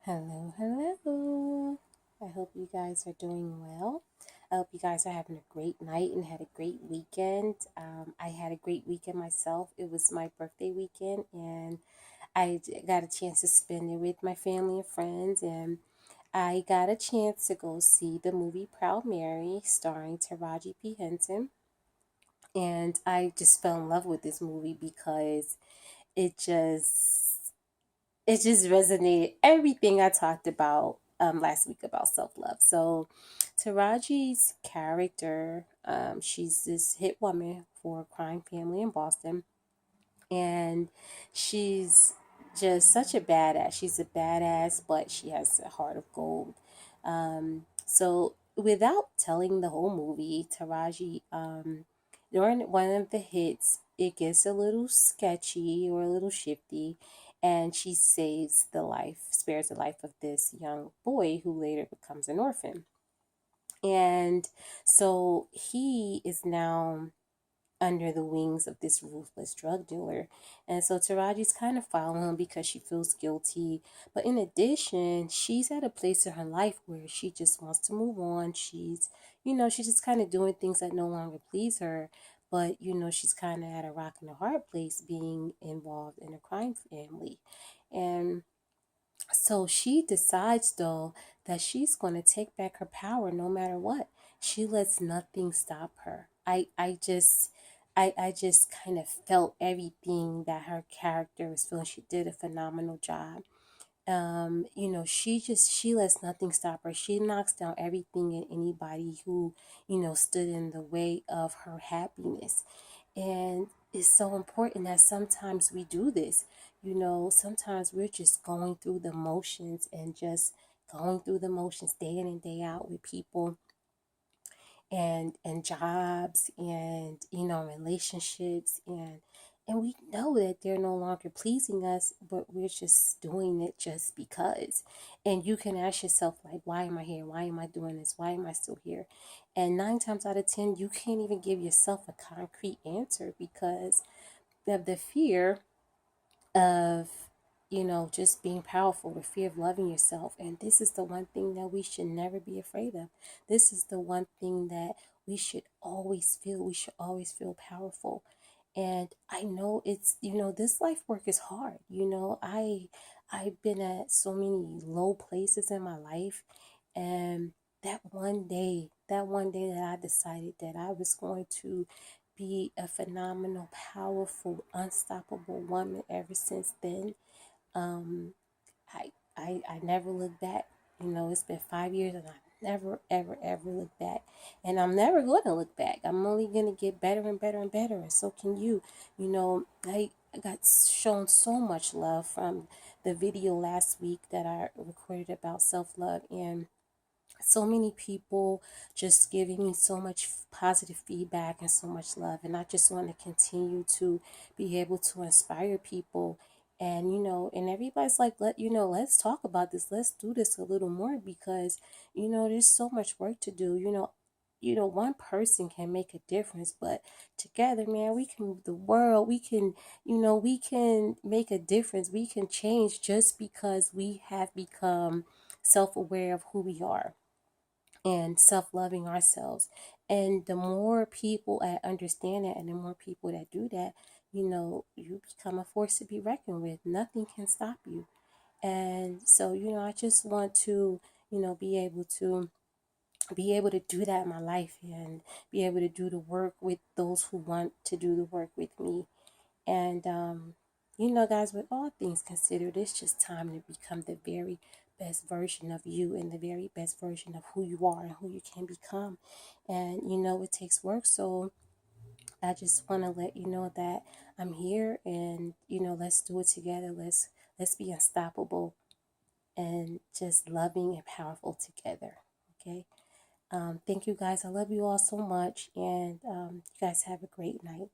Hello, hello. I hope you guys are doing well. I hope you guys are having a great night and had a great weekend. I had a great weekend myself. It was my birthday weekend, and got a chance to spend it with my family and friends. And I got a chance to go see the movie Proud Mary, starring Taraji P. Henson. And I just fell in love with this movie because it just it just resonated everything I talked about last week about self love. So, Taraji's character, she's this hit woman for a crime family in Boston, and she's just such a badass. She's a badass, but she has a heart of gold. So, without telling the whole movie, Taraji, during one of the hits, it gets a little sketchy or a little shifty, and she spares the life of this young boy who later becomes an orphan. And so he is now under the wings of this ruthless drug dealer. And so Taraji's kind of following him because she feels guilty. But in addition, she's at a place in her life where she just wants to move on. She's just kind of doing things that no longer please her. But, she's kind of at a rock and a hard place being involved in a crime family. And so she decides, though, that she's going to take back her power no matter what. She lets nothing stop her. I just kind of felt everything that her character was feeling. She did a phenomenal job. She lets nothing stop her. She knocks down everything and anybody who, stood in the way of her happiness. And it's so important that sometimes we do this. Sometimes we're just going through the motions and just going through the motions day in and day out with people and jobs and relationships, and we know that they're no longer pleasing us, but we're just doing it just because. And you can ask yourself, like, why am I here? Why am I doing this? Why am I still here? And 9 times out of 10, you can't even give yourself a concrete answer because of the fear of just being powerful, the fear of loving yourself. And this is the one thing that we should never be afraid of. This is the one thing that we should always feel powerful. And I know this life work is hard. I've been at so many low places in my life, and that one day that I decided that I was going to be a phenomenal, powerful, unstoppable woman. Ever since then, um, I never look back. It's been 5 years, and I never, ever, ever look back. And I'm never going to look back. I'm only going to get better and better and better. And so can you. I got shown so much love from the video last week that I recorded about self love, and so many people just giving me so much positive feedback and so much love. And I just want to continue to be able to inspire people. And and everybody's like, let's talk about this, let's do this a little more, because there's so much work to do. One person can make a difference, but together, man, we can move the world. We can make a difference. We can change just because we have become self-aware of who we are and self-loving ourselves. And the more people that understand that, and the more people that do that, you become a force to be reckoned with. Nothing can stop you. And so, I just want to, be able to do that in my life, and be able to do the work with those who want to do the work with me. And, guys, with all things considered, it's just time to become the very best version of you, and the very best version of who you are and who you can become. And, it takes work. So I just want to let you know that I'm here, and, let's do it together. Let's be unstoppable and just loving and powerful together. Okay. Thank you guys. I love you all so much. And you guys have a great night.